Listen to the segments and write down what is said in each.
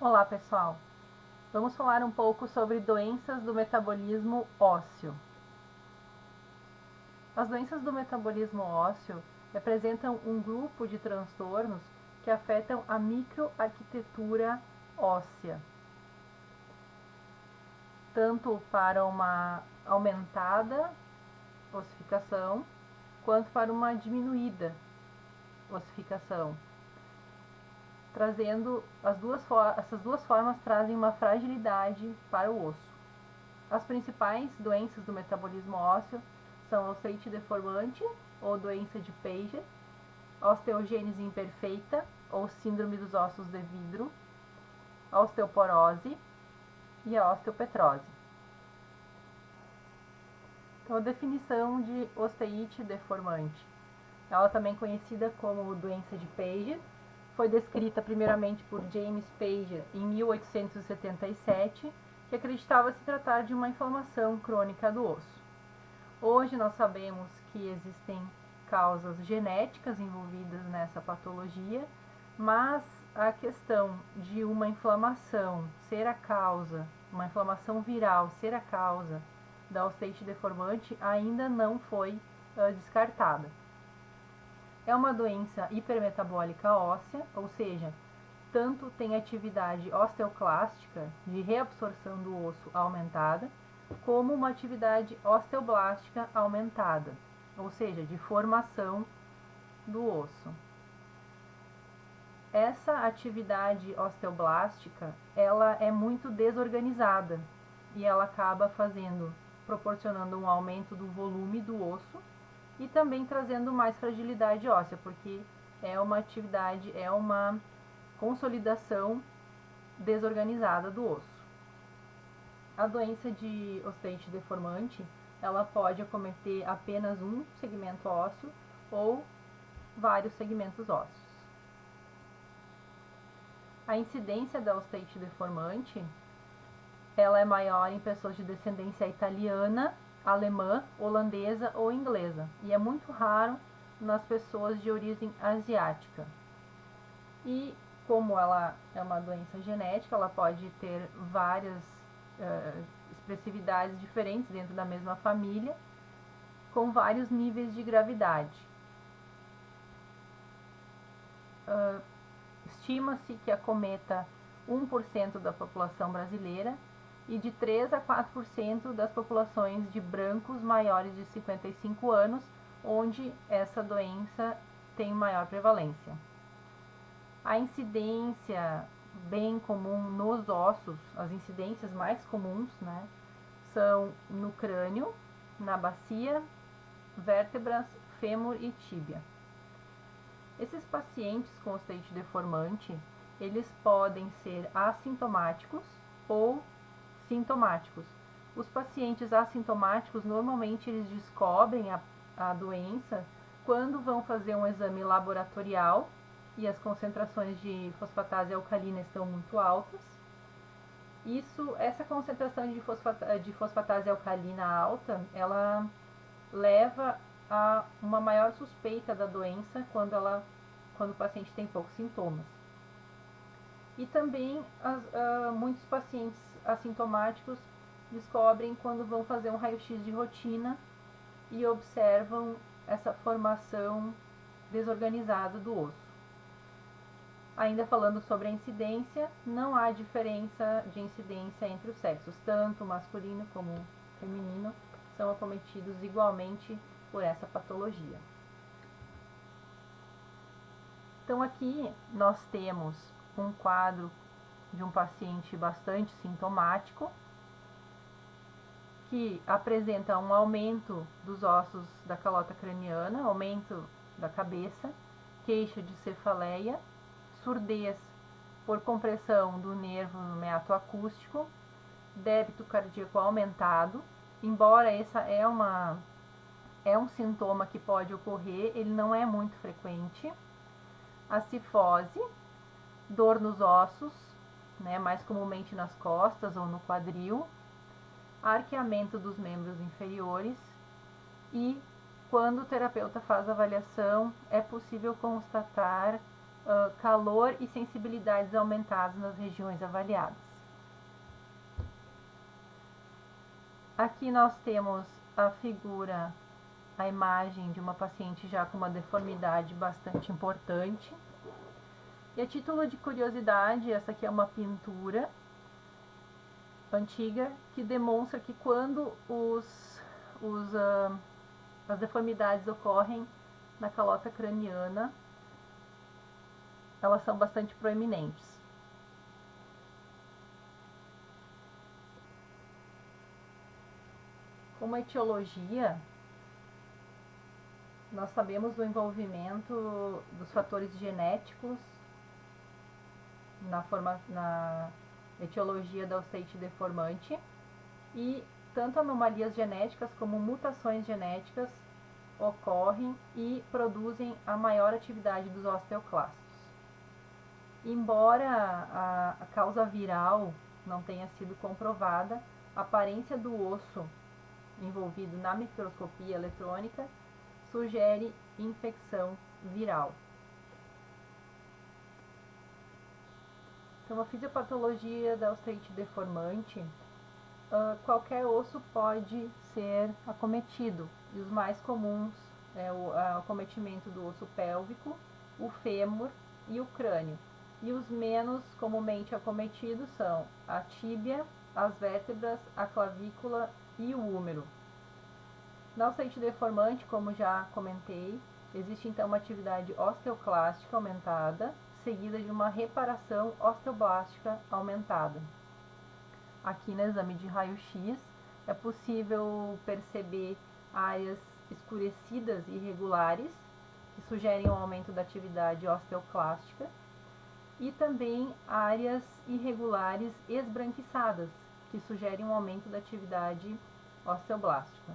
Olá pessoal, vamos falar um pouco sobre doenças do metabolismo ósseo. As doenças do metabolismo ósseo representam um grupo de transtornos que afetam a microarquitetura óssea, tanto para uma aumentada ossificação quanto para uma diminuída ossificação. Essas duas formas trazem uma fragilidade para o osso. As principais doenças do metabolismo ósseo são a osteite deformante, ou doença de Paget, a osteogênese imperfeita, ou síndrome dos ossos de vidro, a osteoporose e a osteopetrose. Então, a definição de osteite deformante. Ela também conhecida como doença de Paget, foi descrita primeiramente por James Paget em 1877, que acreditava se tratar de uma inflamação crônica do osso. Hoje nós sabemos que existem causas genéticas envolvidas nessa patologia, mas a questão de uma inflamação ser a causa, uma inflamação viral ser a causa da osteite deformante ainda não foi descartada. É uma doença hipermetabólica óssea, ou seja, tanto tem atividade osteoclástica, de reabsorção do osso aumentada, como uma atividade osteoblástica aumentada, ou seja, de formação do osso. Essa atividade osteoblástica, ela é muito desorganizada e ela acaba proporcionando um aumento do volume do osso e também trazendo mais fragilidade óssea, porque é uma consolidação desorganizada do osso. A doença de osteite deformante, ela pode acometer apenas um segmento ósseo ou vários segmentos ósseos. A incidência da osteite deformante, ela é maior em pessoas de descendência italiana, alemã, holandesa ou inglesa, e é muito raro nas pessoas de origem asiática. E como ela é uma doença genética, ela pode ter várias expressividades diferentes dentro da mesma família, com vários níveis de gravidade. Estima-se que acometa 1% da população brasileira e de 3 a 4% das populações de brancos maiores de 55 anos, onde essa doença tem maior prevalência. A incidência bem comum nos ossos, as incidências mais comuns, são no crânio, na bacia, vértebras, fêmur e tíbia. Esses pacientes com osteite deformante, eles podem ser assintomáticos ou sintomáticos. Os pacientes assintomáticos, normalmente eles descobrem a doença quando vão fazer um exame laboratorial e as concentrações de fosfatase alcalina estão muito altas. Essa concentração de fosfatase alcalina alta, ela leva a uma maior suspeita da doença quando o paciente tem poucos sintomas. E também muitos pacientes assintomáticos descobrem quando vão fazer um raio-x de rotina e observam essa formação desorganizada do osso. Ainda falando sobre a incidência, não há diferença de incidência entre os sexos, tanto masculino como feminino são acometidos igualmente por essa patologia. Então aqui nós temos um quadro de um paciente bastante sintomático, que apresenta um aumento dos ossos da calota craniana, aumento da cabeça, queixa de cefaleia, surdez por compressão do nervo meatoacústico, débito cardíaco aumentado. Embora essa é um sintoma que pode ocorrer, ele não é muito frequente. A cifose, dor nos ossos, mais comumente nas costas ou no quadril, arqueamento dos membros inferiores e, quando o terapeuta faz a avaliação, é possível constatar calor e sensibilidades aumentadas nas regiões avaliadas. Aqui nós temos a figura, a imagem de uma paciente já com uma deformidade bastante importante. E a título de curiosidade, essa aqui é uma pintura antiga que demonstra que quando as deformidades ocorrem na calota craniana, elas são bastante proeminentes. Como etiologia, nós sabemos do envolvimento dos fatores genéticos na etiologia da osteite deformante, e tanto anomalias genéticas como mutações genéticas ocorrem e produzem a maior atividade dos osteoclastos. Embora a causa viral não tenha sido comprovada, a aparência do osso envolvido na microscopia eletrônica sugere infecção viral. Então, a fisiopatologia da osteite deformante, qualquer osso pode ser acometido, e os mais comuns é o acometimento do osso pélvico, o fêmur e o crânio. E os menos comumente acometidos são a tíbia, as vértebras, a clavícula e o húmero. Na osteite deformante, como já comentei, existe então uma atividade osteoclástica aumentada, seguida de uma reparação osteoblástica aumentada. Aqui no exame de raio-x é possível perceber áreas escurecidas e irregulares, que sugerem um aumento da atividade osteoclástica, e também áreas irregulares esbranquiçadas, que sugerem um aumento da atividade osteoblástica.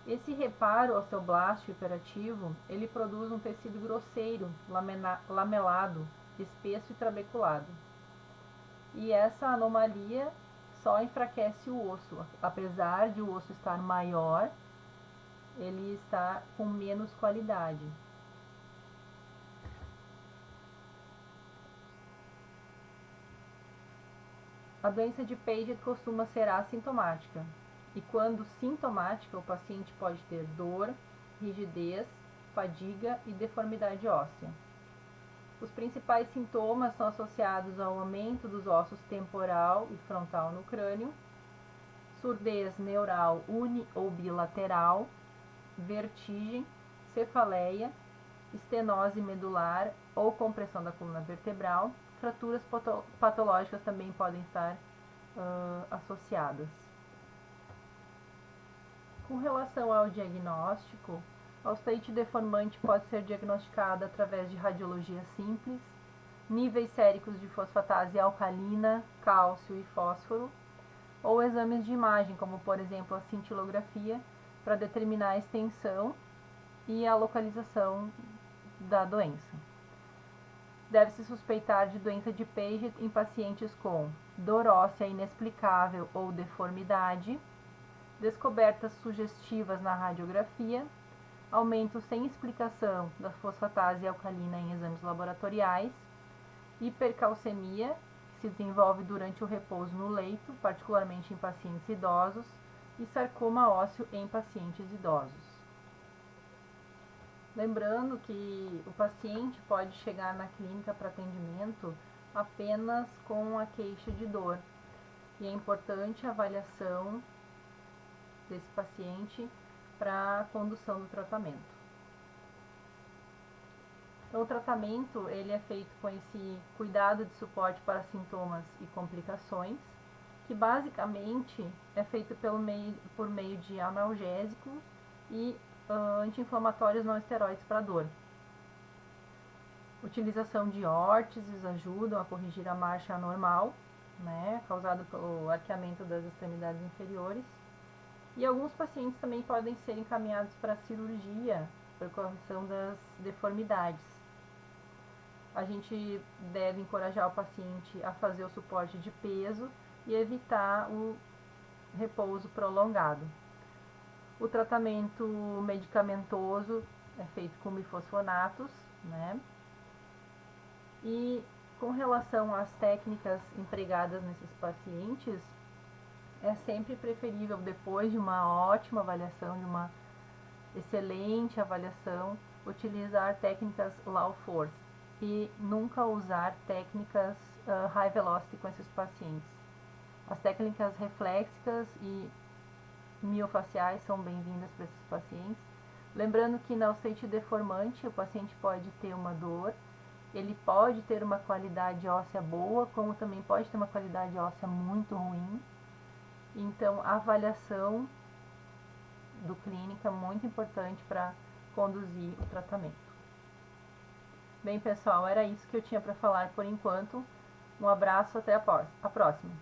Esse reparo osteoblástico hiperativo, ele produz um tecido grosseiro, lamelado, espesso e trabeculado. E essa anomalia só enfraquece o osso. Apesar de o osso estar maior, ele está com menos qualidade. A doença de Paget costuma ser assintomática, e quando sintomática, o paciente pode ter dor, rigidez, fadiga e deformidade óssea. Os principais sintomas são associados ao aumento dos ossos temporal e frontal no crânio, surdez neural uni ou bilateral, vertigem, cefaleia, estenose medular ou compressão da coluna vertebral. Fraturas patológicas também podem estar associadas. Com relação ao diagnóstico, a osteite deformante pode ser diagnosticada através de radiologia simples, níveis séricos de fosfatase alcalina, cálcio e fósforo, ou exames de imagem, como por exemplo a cintilografia, para determinar a extensão e a localização da doença. Deve-se suspeitar de doença de Paget em pacientes com dor óssea inexplicável ou deformidade, descobertas sugestivas na radiografia, aumento sem explicação da fosfatase alcalina em exames laboratoriais, hipercalcemia, que se desenvolve durante o repouso no leito, particularmente em pacientes idosos, e sarcoma ósseo em pacientes idosos. Lembrando que o paciente pode chegar na clínica para atendimento apenas com a queixa de dor, e é importante a avaliação desse paciente para a condução do tratamento. Então, o tratamento ele é feito com esse cuidado de suporte para sintomas e complicações, que basicamente é feito por meio de analgésicos e anti-inflamatórios não esteroides para dor. Utilização de órteses ajudam a corrigir a marcha anormal, causada pelo arqueamento das extremidades inferiores. E alguns pacientes também podem ser encaminhados para cirurgia por correção das deformidades. A gente deve encorajar o paciente a fazer o suporte de peso e evitar o repouso prolongado. O tratamento medicamentoso é feito com bifosfonatos, E com relação às técnicas empregadas nesses pacientes, é sempre preferível, depois de uma ótima avaliação, de uma excelente avaliação, utilizar técnicas low force e nunca usar técnicas high velocity com esses pacientes. As técnicas reflexivas e miofaciais são bem-vindas para esses pacientes. Lembrando que na osteite deformante o paciente pode ter uma dor, ele pode ter uma qualidade óssea boa, como também pode ter uma qualidade óssea muito ruim. Então, a avaliação do clínico é muito importante para conduzir o tratamento. Bem, pessoal, era isso que eu tinha para falar por enquanto. Um abraço, até a próxima.